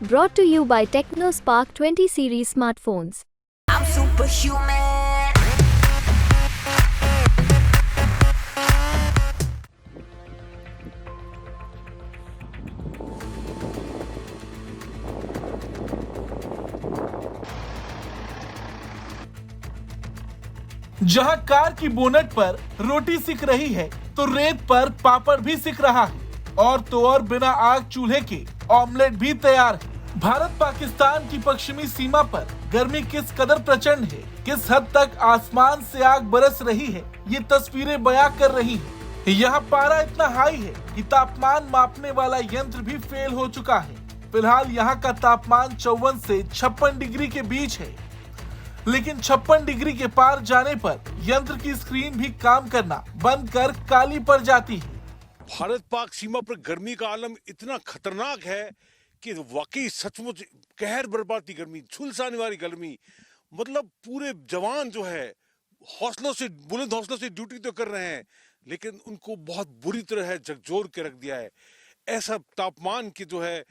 Brought to you by TechnoSpark 20 series smartphones. I'm superhuman. जहां car की bonnet पर रोटी सिक रही है तो रेत पर पापड़ भी सिक रहा है और तो और बिना आग चूल्हे के ऑमलेट भी तैयार है। भारत पाकिस्तान की पश्चिमी सीमा पर गर्मी किस कदर प्रचंड है, किस हद तक आसमान से आग बरस रही है, ये तस्वीरें बयां कर रही हैं। यहाँ पारा इतना हाई है कि तापमान मापने वाला यंत्र भी फेल हो चुका है। फिलहाल यहाँ का तापमान 54 से 56 डिग्री के बीच है, लेकिन 56 डिग्री के पार जाने पर यंत्र की स्क्रीन भी काम करना बंद कर काली पड़ जाती है। भारत पाक सीमा पर गर्मी का आलम इतना खतरनाक है कि वाकई सचमुच कहर बर्बादी गर्मी, झुलसाने वाली गर्मी। मतलब पूरे जवान जो है हौसलों से, बुलंद हौसलों से ड्यूटी तो कर रहे हैं, लेकिन उनको बहुत बुरी तरह है झकझोर के रख दिया है। ऐसा तापमान की जो है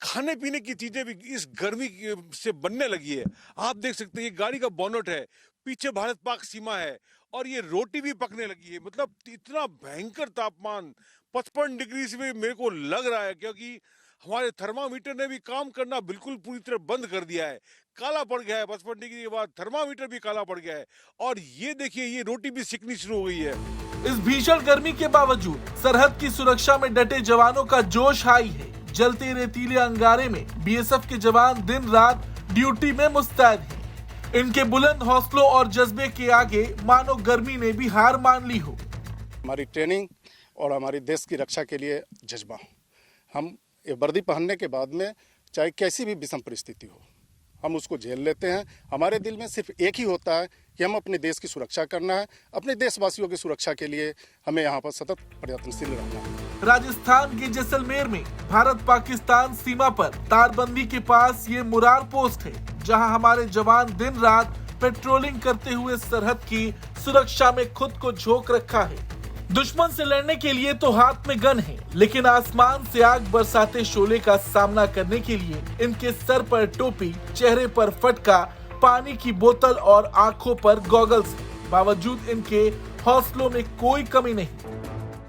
खाने पीने की चीजें भी इस गर्मी से बनने लगी है। आप देख सकते हैं ये गाड़ी का बोनट है, पीछे भारत पाक सीमा है और ये रोटी भी पकने लगी है। मतलब इतना भयंकर तापमान 55 डिग्री से भी मेरे को लग रहा है, क्योंकि हमारे थर्मामीटर ने भी काम करना बिल्कुल पूरी तरह बंद कर दिया है। काला पड़ गया है 55 डिग्री के बाद, थर्मामीटर भी काला पड़ गया है और ये देखिए ये रोटी भी सिकनी शुरू हो गई है। इस भीषण गर्मी के बावजूद सरहद की सुरक्षा में डटे जवानों का जोश हाई है। जलते रेतीले अंगारे में बीएसएफ के जवान दिन रात ड्यूटी में मुस्तैद हैं। इनके बुलंद हौसलों और जज्बे के आगे मानो गर्मी ने भी हार मान ली हो। हमारी ट्रेनिंग और हमारी देश की रक्षा के लिए जज्बा, हम ये वर्दी पहनने के बाद में चाहे कैसी भी विषम परिस्थिति हो हम उसको झेल लेते हैं। हमारे दिल में सिर्फ एक ही होता है कि हम अपने देश की सुरक्षा करना है, अपने देशवासियों की सुरक्षा के लिए हमें यहाँ पर सतत प्रयत्नशील रहना है। राजस्थान के जैसलमेर में भारत पाकिस्तान सीमा पर तारबंदी के पास ये मुरार पोस्ट है, जहां हमारे जवान दिन रात पेट्रोलिंग करते हुए सरहद की सुरक्षा में खुद को झोंक रखा है। दुश्मन से लड़ने के लिए तो हाथ में गन है, लेकिन आसमान से आग बरसाते शोले का सामना करने के लिए इनके सर पर टोपी, चेहरे पर फटका, पानी की बोतल और आंखों पर गॉगल्स है। बावजूद इनके हौसलों में कोई कमी नहीं।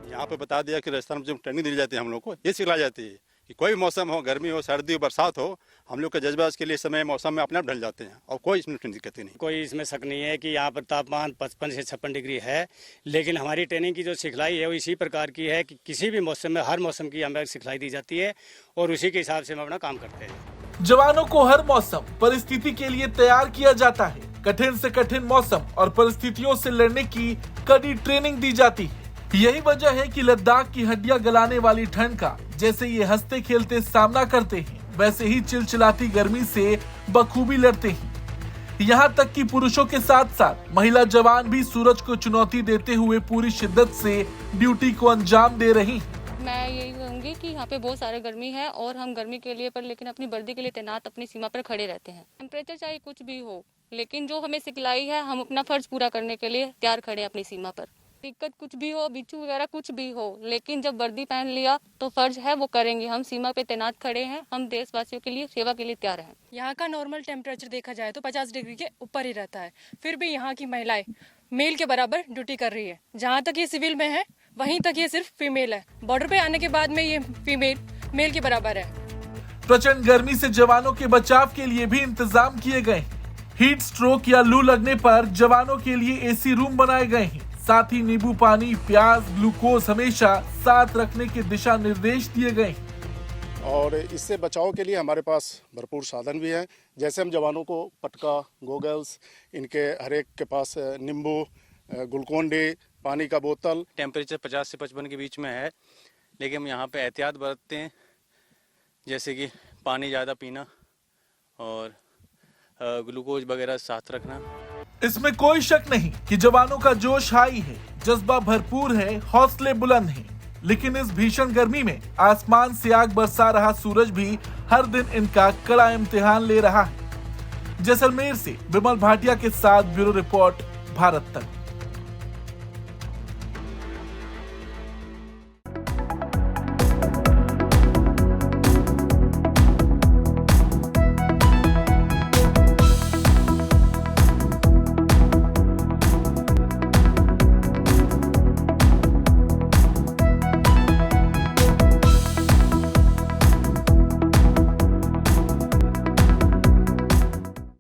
यहाँ पे बता दिया कि राजस्थान में जो ट्रेनिंग दी जाती है हम लोग को, ये सिखलाई जाती है कि कोई मौसम हो, गर्मी हो, सर्दी हो, बरसात हो, हम लोग का जज्बा इसके लिए समय मौसम में अपने आप ढल जाते हैं और कोई इसमें दिक्कत नहीं। कोई इसमें शक नहीं है कि यहाँ पर तापमान 55 से 56 डिग्री है, लेकिन हमारी ट्रेनिंग की जो सिखलाई है वो इसी प्रकार की है कि किसी भी मौसम में, हर मौसम की हमें सिखलाई दी जाती है और उसी के हिसाब से हम अपना काम करते हैं। जवानों को हर मौसम परिस्थिति के लिए तैयार किया जाता है। कठिन से कठिन मौसम और परिस्थितियों से लड़ने की कड़ी ट्रेनिंग दी जाती है। यही वजह है कि लद्दाख की हड्डियां गलाने वाली ठंड का जैसे ये हंसते खेलते सामना करते हैं, वैसे ही चिलचिलाती गर्मी से बखूबी लड़ते हैं। यहाँ तक कि पुरुषों के साथ साथ महिला जवान भी सूरज को चुनौती देते हुए पूरी शिद्दत से ड्यूटी को अंजाम दे रही हैं। मैं यही कहूँगी कि यहाँ पे बहुत सारे गर्मी है और हम गर्मी के लिए पर लेकिन अपनी वर्दी के लिए तैनात अपनी सीमा पर खड़े रहते हैं। टेम्परेचर चाहे कुछ भी हो, लेकिन जो हमें सिखलाई है हम अपना फर्ज पूरा करने के लिए तैयार खड़े हैं अपनी सीमा पर। दिक्कत कुछ भी हो, बिच्छू वगैरह कुछ भी हो, लेकिन जब वर्दी पहन लिया तो फर्ज है वो करेंगे। हम सीमा पे तैनात खड़े हैं, हम देशवासियों के लिए सेवा के लिए तैयार हैं। यहाँ का नॉर्मल टेम्परेचर देखा जाए तो 50 डिग्री के ऊपर ही रहता है, फिर भी यहाँ की महिलाएं मेल के बराबर ड्यूटी कर रही है। जहाँ तक ये सिविल में है वहीं तक ये सिर्फ फीमेल है, बॉर्डर पे आने के बाद में ये फीमेल मेल के बराबर है। प्रचंड गर्मी से जवानों के बचाव के लिए भी इंतजाम किए गए हैं। हीट स्ट्रोक या लू लगने पर जवानों के लिए एसी रूम बनाए गए हैं। साथ ही नींबू पानी, प्याज, ग्लूकोज हमेशा साथ रखने के दिशा निर्देश दिए गए हैं। और इससे बचाव के लिए हमारे पास भरपूर साधन भी हैं। जैसे हम जवानों को पटका, गोगल्स, इनके हर एक के पास नींबू, ग्लूकोन डी, पानी का बोतल। टेम्परेचर 50 से 55 के बीच में है, लेकिन हम यहाँ पे एहतियात बरतते हैं, जैसे कि पानी ज़्यादा पीना और ग्लूकोज वगैरह साथ रखना। इसमें कोई शक नहीं कि जवानों का जोश हाई है, जज्बा भरपूर है, हौसले बुलंद हैं। लेकिन इस भीषण गर्मी में आसमान से आग बरसा रहा सूरज भी हर दिन इनका कड़ा इम्तिहान ले रहा है। जैसलमेर से विमल भाटिया के साथ ब्यूरो रिपोर्ट, भारत तक।